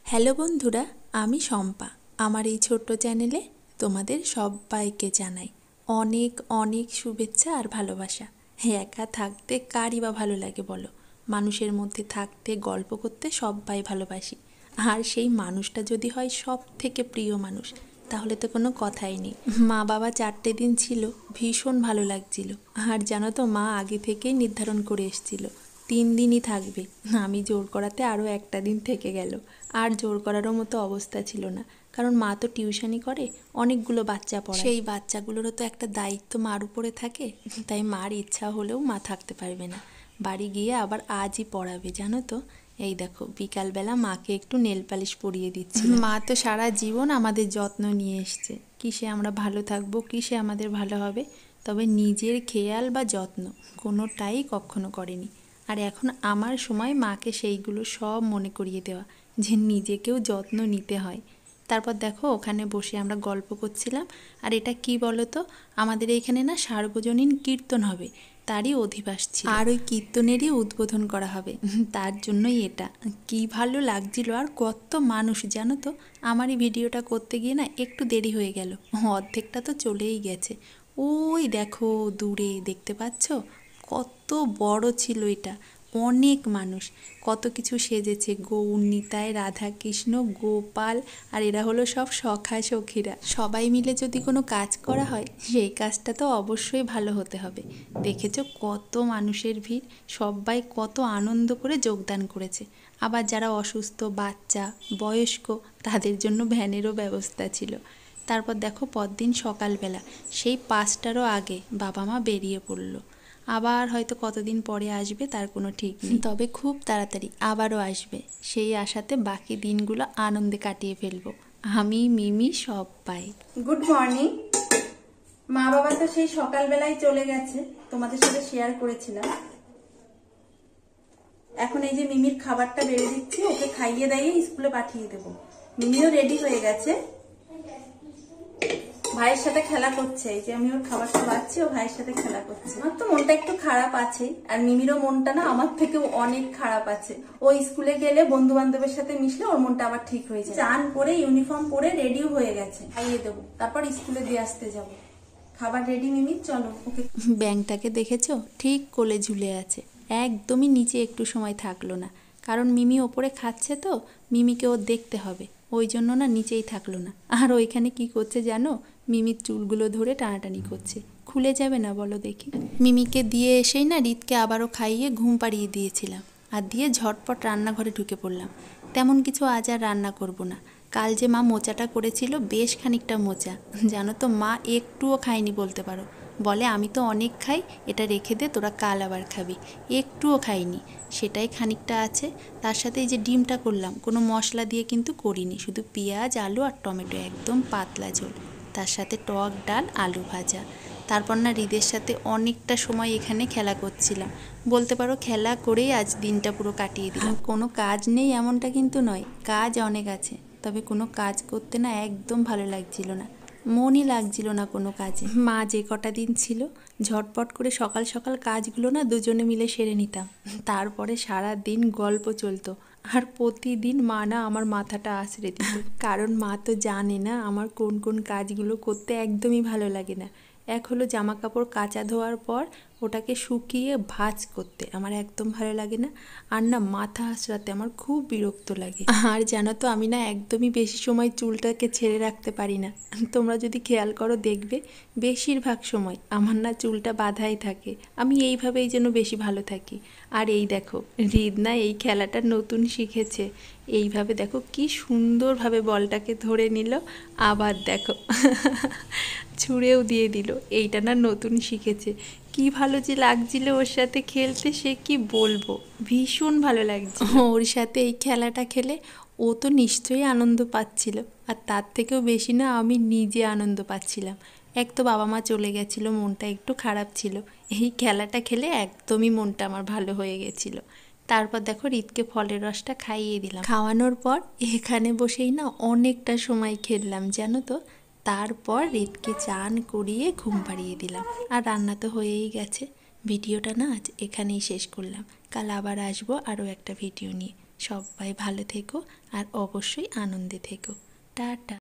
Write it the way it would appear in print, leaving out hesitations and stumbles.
Hello বন্ধুরা, আমি শম্পা। আমার এই ছোট্ট চ্যানেলে তোমাদের সবাইকে জানাই অনেক অনেক শুভেচ্ছা আর ভালোবাসা। একা থাকতে কারই বা ভালো লাগে বলো? মানুষের মধ্যে থাকতে, গল্প করতে সবাই ভালোবাসি। আর সেই মানুষটা যদি হয় সব থেকে প্রিয় মানুষ, তাহলে তো কোনো কথাই নেই। মা বাবা 4টে দিন ছিল, ভীষণ ভালো লাগছিল। আর জানো তো, মা আগে থেকেই নির্ধারণ করে এসেছিল 3 দিনই থাকবে। আমি জোর করাতে আরও একটা দিন থেকে গেল। আর জোর করারও মতো অবস্থা ছিল না, কারণ মা তো টিউশনি করে, অনেকগুলো বাচ্চা পড়ায়। সেই বাচ্চাগুলোরও তো একটা দায়িত্ব মার উপরে থাকে। তাই মার ইচ্ছা হলেও মা থাকতে পারবে না, বাড়ি গিয়ে আবার আজই পড়াবে। জানো তো, এই দেখো বিকালবেলা মাকে একটু নেল পালিশ পরিয়ে দিচ্ছি। মা তো সারা জীবন আমাদের যত্ন নিয়ে এসছে, কিসে আমরা ভালো থাকবো, কিসে আমাদের ভালো হবে, তবে নিজের খেয়াল বা যত্ন কোনোটাই কখনো করেনি। আর এখন আমার সময় মাকে সেইগুলো সব মনে করিয়ে দেওয়া, যে নিজেকেও যত্ন নিতে হয়। তারপর দেখো ওখানে বসে আমরা গল্প করছিলাম। আর এটা কি বলো তো, আমাদের এইখানে না সার্বজনীন কীর্তন হবে, তারই অধিবাস ছিল। আর ওই কীর্তনেরই উদ্বোধন করা হবে, তার জন্যই এটা। কি ভালো লাগছিল, আর কত মানুষ জানো তো। আমার এই ভিডিওটা করতে গিয়ে না একটু দেরি হয়ে গেল, অর্ধেকটা তো চলেই গেছে। ওই দেখো দূরে দেখতে পাচ্ছ, কত বড় ছিল এটা, অনেক মানুষ, কত কিছু সেজেছে, গৌর নিতাই, রাধা কৃষ্ণ, গোপাল, আর এরা হলো সব সখা সখীরা। সবাই মিলে যদি কোনো কাজ করা হয়, সেই কাজটা তো অবশ্যই ভালো হতে হবে। দেখেছো কত মানুষের ভিড়, সবাই কত আনন্দ করে যোগদান করেছে। আবার যারা অসুস্থ, বাচ্চা, বয়স্ক, তাদের জন্য ভ্যানেরও ব্যবস্থা ছিল। তারপর দেখো পরদিন সকালবেলা সেই 5টারও আগে বাবা মা বেরিয়ে পড়লো। আবার হয়তো কতদিন পরে আসবে তার কোনো ঠিক নেই, তবে খুব তাড়াতাড়ি আবারও আসবে। সেই আশাতে বাকি দিনগুলো আনন্দে কাটিয়ে ফেলবো আমি, মিমি, সবাই। Good morning. মা বাবা তো সেই সকালবেলায় চলে গেছে, তোমাদের সাথে শেয়ার করেছিলাম। এখন এই যে মিমির খাবারটা বেড়ে দিচ্ছি, ওকে খাইয়ে দাইয়ে স্কুলে পাঠিয়ে দেবো। মিমিও রেডি হয়ে গেছে, ভাইয়ের সাথে খেলা করছে। এই যে আমি ওর খাবারটা বাচ্ছি, ও ভাইয়ের সাথে খেলা করছে। আমার তো মনটা একটু খারাপ আছে, আর মিমিরও মনটা না আমার থেকেও অনেক খারাপ আছে। ও স্কুলে গেলে বন্ধু বান্ধবের সাথে মিশলে ওর মনটা আবার ঠিক হয়ে যায়। চান করে ইউনিফর্ম পরে রেডিও হয়ে গেছে, খাইয়ে দেবো, তারপর স্কুলে দিয়ে আসতে যাবো। খাবার রেডি মিমি, চলো ওকে। ব্যাংকটাকে দেখেছো, ঠিক কোলে ঝুলে আছে, একদমই নিচে একটু সময় থাকলো না। কারণ মিমি ওপরে খাচ্ছে তো, মিমিকে ও দেখতে হবে, ওই জন্য না নিচেই থাকলো না। আর ওইখানে কি করছে জানো, মিমির চুলগুলো ধরে টানাটানি করছে। খুলে যাবে না বলো দেখি? মিমিকে দিয়ে এসেই না রিতকে আবারও খাইয়ে ঘুম পাড়িয়ে দিয়েছিলাম, আর দিয়ে ঝটপট রান্নাঘরে ঢুকে পড়লাম। তেমন কিছু আজ আর রান্না করব না। কাল যে মা মোচাটা করেছিল, বেশ খানিকটা মোচা, জানো তো মা একটুও খায়নি বলতে পারো। বলে আমি তো অনেক খাই, এটা রেখে দে, তোরা কাল আবার খাবি। একটুও খাইনি, সেটাই খানিকটা আছে। তার সাথে এই যে ডিমটা করলাম, কোনো মশলা দিয়ে কিন্তু করিনি, শুধু পেঁয়াজ, আলু আর টমেটো, একদম পাতলা ঝোল। তার সাথে টক ডাল, আলু ভাজা। তারপর না হৃদের সাথে অনেকটা সময় এখানে খেলা করছিলাম, বলতে পারো খেলা করেই আজ দিনটা পুরো কাটিয়ে দিলাম। কোনো কাজ নেই এমনটা কিন্তু নয়, কাজ অনেক আছে, তবে কোনো কাজ করতে না একদম ভালো লাগছিল না, মনই লাগছিল না কোনো কাজে। মা যে কটা দিন ছিল, ঝটপট করে সকাল সকাল কাজগুলো না দুজনে মিলে সেরে নিতাম। তারপরে সারা দিন গল্প চলতো, আর প্রতিদিন মা না আমার মাথাটা আছড়ে দিত। কারণ মা তো জানে না আমার কোন কোন কাজগুলো করতে একদমই ভালো লাগে না। এক হলো জামা কাপড় কাচা ধোয়ার পর ওটাকে শুকিয়ে ভাঁজ করতে আমার একদম ভালো লাগে না, আর না মাথা আঁচড়াতে আমার খুব বিরক্ত লাগে। আর জানো তো, আমি না একদমই বেশি সময় চুলটাকে ছেড়ে রাখতে পারি না। তোমরা যদি খেয়াল করো দেখবে, বেশিরভাগ সময় আমার না চুলটা বাঁধাই থাকে। আমি এইভাবেই যেন বেশি ভালো থাকি। আর এই দেখো হৃদ না এই খেলাটা নতুন শিখেছে। এইভাবে দেখো কি সুন্দরভাবে বলটাকে ধরে নিল, আবার দেখো ছুঁড়েও দিয়ে দিল। এইটা না নতুন শিখেছে, কি ভালো যে লাগছিল ওর সাথে খেলতে, সে কি বলবো, ভীষণ ভালো লাগছে ওর সাথে এই খেলাটা খেলে। ও তো নিশ্চয়ই আনন্দ পাচ্ছিল, আর তার থেকেও বেশি না আমি নিজে আনন্দ পাচ্ছিলাম। এক তো বাবা মা চলে গেছিলো, মনটা একটু খারাপ ছিল, এই খেলাটা খেলে একদমই মনটা আমার ভালো হয়ে গেছিলো। তারপর দেখো রিতকে ফলের রসটা খাইয়ে দিলাম। খাওয়ানোর পর এখানে বসেই না অনেকটা সময় খেললাম জানো তো। তারপর রিতকে চান করিয়ে ঘুম পাড়িয়ে দিলাম, আর রান্না তো হয়েই গেছে। ভিডিওটা না আজ এখানেই শেষ করলাম, কাল আবার আসবো আরও একটা ভিডিও নিয়ে। সবাই ভালো থেকো আর অবশ্যই আনন্দে থেকো। টাটা।